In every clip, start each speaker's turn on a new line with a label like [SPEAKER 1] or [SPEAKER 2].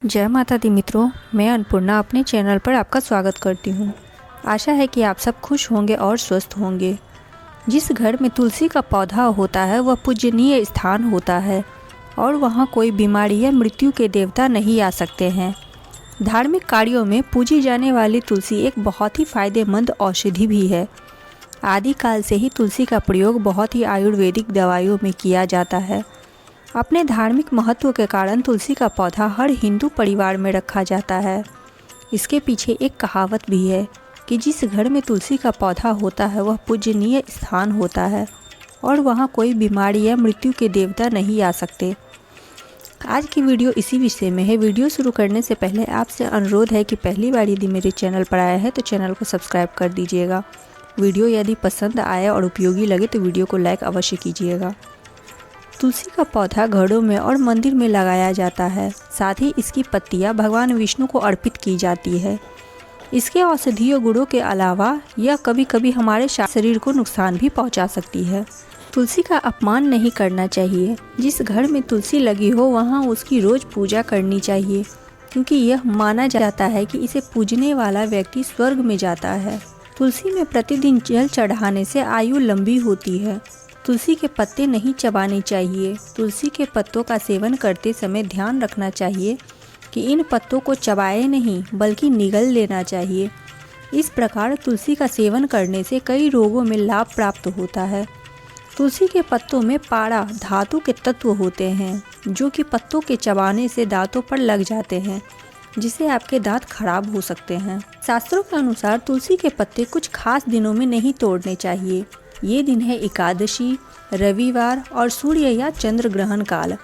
[SPEAKER 1] जय माता दी मित्रों, मैं अन्नपूर्णा अपने चैनल पर आपका स्वागत करती हूँ। आशा है कि आप सब खुश होंगे और स्वस्थ होंगे। जिस घर में तुलसी का पौधा होता है वह पूजनीय स्थान होता है और वहाँ कोई बीमारी या मृत्यु के देवता नहीं आ सकते हैं। धार्मिक कार्यों में पूजी जाने वाली तुलसी एक बहुत ही फायदेमंद औषधि भी है। आदिकाल से ही तुलसी का प्रयोग बहुत ही आयुर्वेदिक दवाइयों में किया जाता है। अपने धार्मिक महत्व के कारण तुलसी का पौधा हर हिंदू परिवार में रखा जाता है। इसके पीछे एक कहावत भी है कि जिस घर में तुलसी का पौधा होता है वह पूजनीय स्थान होता है और वहाँ कोई बीमारी या मृत्यु के देवता नहीं आ सकते। आज की वीडियो इसी विषय में है। वीडियो शुरू करने से पहले आपसे अनुरोध है कि पहली बार यदि मेरे चैनल पर आया है तो चैनल को सब्सक्राइब कर दीजिएगा। वीडियो यदि पसंद आए और उपयोगी लगे तो वीडियो को लाइक अवश्य कीजिएगा। तुलसी का पौधा घरों में और मंदिर में लगाया जाता है। साथ ही इसकी पत्तियां भगवान विष्णु को अर्पित की जाती है। इसके औषधीय गुणों के अलावा यह कभी कभी हमारे शरीर को नुकसान भी पहुंचा सकती है। तुलसी का अपमान नहीं करना चाहिए। जिस घर में तुलसी लगी हो वहां उसकी रोज पूजा करनी चाहिए, क्योंकि यह माना जाता है कि इसे पूजने वाला व्यक्ति स्वर्ग में जाता है। तुलसी में प्रतिदिन जल चढ़ाने से आयु लंबी होती है। तुलसी के पत्ते नहीं चबाने चाहिए। तुलसी के पत्तों का सेवन करते समय ध्यान रखना चाहिए कि इन पत्तों को चबाए नहीं बल्कि निगल लेना चाहिए। इस प्रकार तुलसी का सेवन करने से कई रोगों में लाभ प्राप्त होता है। तुलसी के पत्तों में पारा धातु के तत्व होते हैं जो कि पत्तों के चबाने से दांतों पर लग जाते हैं, जिससे आपके दांत खराब हो सकते हैं। शास्त्रों के अनुसार तुलसी के पत्ते कुछ खास दिनों में नहीं तोड़ने चाहिए। ये दिन है एकादशी, रविवार और सूर्य या चंद्र ग्रहण काल।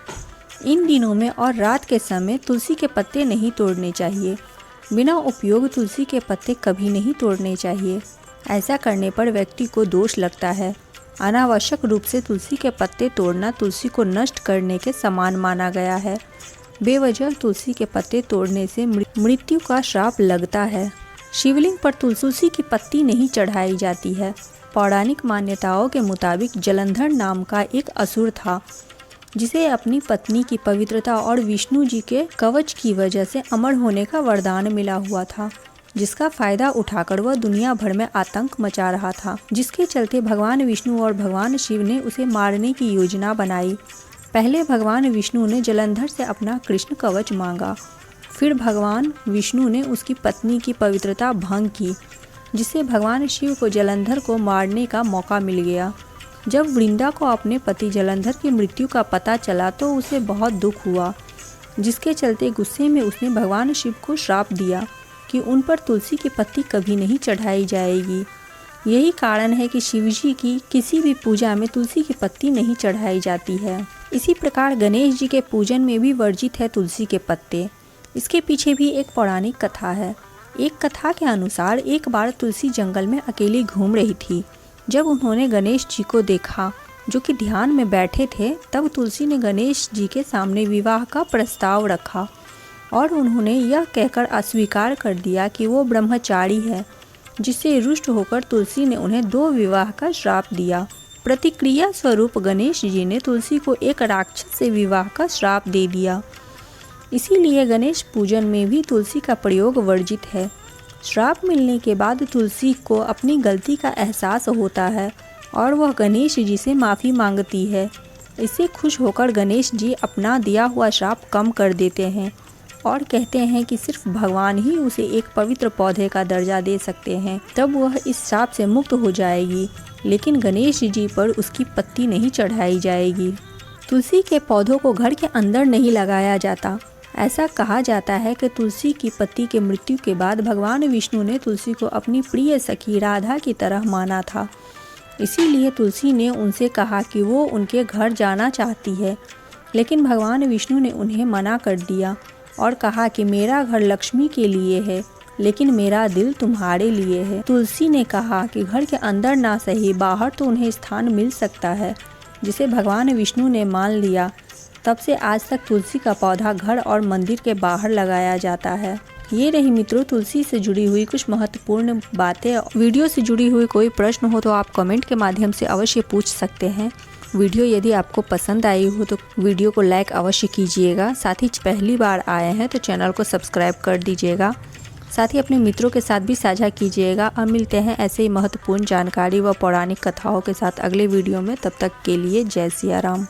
[SPEAKER 1] इन दिनों में और रात के समय तुलसी के पत्ते नहीं तोड़ने चाहिए। बिना उपयोग तुलसी के पत्ते कभी नहीं तोड़ने चाहिए। ऐसा करने पर व्यक्ति को दोष लगता है। अनावश्यक रूप से तुलसी के पत्ते तोड़ना तुलसी को नष्ट करने के समान माना गया है। बेवजह तुलसी के पत्ते तोड़ने से मृत्यु का श्राप लगता है। शिवलिंग पर तुलसी की पत्ती नहीं चढ़ाई जाती है। पौराणिक मान्यताओं के मुताबिक जलंधर नाम का एक असुर था, जिसे अपनी पत्नी की पवित्रता और विष्णु जी के कवच की वजह से अमर होने का वरदान मिला हुआ था, जिसका फायदा उठाकर वह दुनिया भर में आतंक मचा रहा था। जिसके चलते भगवान विष्णु और भगवान शिव ने उसे मारने की योजना बनाई। पहले भगवान विष्णु ने जलंधर से अपना कृष्ण कवच मांगा। फिर भगवान विष्णु ने उसकी पत्नी की पवित्रता भंग की, जिससे भगवान शिव को जलंधर को मारने का मौका मिल गया। जब वृंदा को अपने पति जलंधर की मृत्यु का पता चला तो उसे बहुत दुख हुआ, जिसके चलते गुस्से में उसने भगवान शिव को श्राप दिया कि उन पर तुलसी की पत्ती कभी नहीं चढ़ाई जाएगी। यही कारण है कि शिव जी की किसी भी पूजा में तुलसी की पत्ती नहीं चढ़ाई जाती है। इसी प्रकार गणेश जी के पूजन में भी वर्जित है तुलसी के पत्ते। इसके पीछे भी एक पौराणिक कथा है। एक कथा के अनुसार एक बार तुलसी जंगल में अकेली घूम रही थी। जब उन्होंने गणेश जी को देखा जो कि ध्यान में बैठे थे, तब तुलसी ने गणेश जी के सामने विवाह का प्रस्ताव रखा और उन्होंने यह कहकर अस्वीकार कर दिया कि वो ब्रह्मचारी है, जिससे रुष्ट होकर तुलसी ने उन्हें 2 विवाह का श्राप दिया। प्रतिक्रिया स्वरूप गणेश जी ने तुलसी को एक राक्षस से विवाह का श्राप दे दिया। इसीलिए गणेश पूजन में भी तुलसी का प्रयोग वर्जित है। श्राप मिलने के बाद तुलसी को अपनी गलती का एहसास होता है और वह गणेश जी से माफ़ी मांगती है। इससे खुश होकर गणेश जी अपना दिया हुआ श्राप कम कर देते हैं और कहते हैं कि सिर्फ भगवान ही उसे एक पवित्र पौधे का दर्जा दे सकते हैं, तब वह इस श्राप से मुक्त हो जाएगी, लेकिन गणेश जी पर उसकी पत्ती नहीं चढ़ाई जाएगी। तुलसी के पौधों को घर के अंदर नहीं लगाया जाता। ऐसा कहा जाता है कि तुलसी की पत्ती के मृत्यु के बाद भगवान विष्णु ने तुलसी को अपनी प्रिय सखी राधा की तरह माना था। इसीलिए तुलसी ने उनसे कहा कि वो उनके घर जाना चाहती है, लेकिन भगवान विष्णु ने उन्हें मना कर दिया और कहा कि मेरा घर लक्ष्मी के लिए है, लेकिन मेरा दिल तुम्हारे लिए है। तुलसी ने कहा कि घर के अंदर ना सही बाहर तो उन्हें स्थान मिल सकता है, जिसे भगवान विष्णु ने मान लिया। तब से आज तक तुलसी का पौधा घर और मंदिर के बाहर लगाया जाता है। ये रही मित्रों तुलसी से जुड़ी हुई कुछ महत्वपूर्ण बातें। वीडियो से जुड़ी हुई कोई प्रश्न हो तो आप कमेंट के माध्यम से अवश्य पूछ सकते हैं। वीडियो यदि आपको पसंद आई हो तो वीडियो को लाइक अवश्य कीजिएगा। साथ ही पहली बार आए हैं तो चैनल को सब्सक्राइब कर दीजिएगा। साथ ही अपने मित्रों के साथ भी साझा कीजिएगा। और मिलते हैं ऐसे ही महत्वपूर्ण जानकारी व पौराणिक कथाओं के साथ अगले वीडियो में। तब तक के लिए जय सिया राम।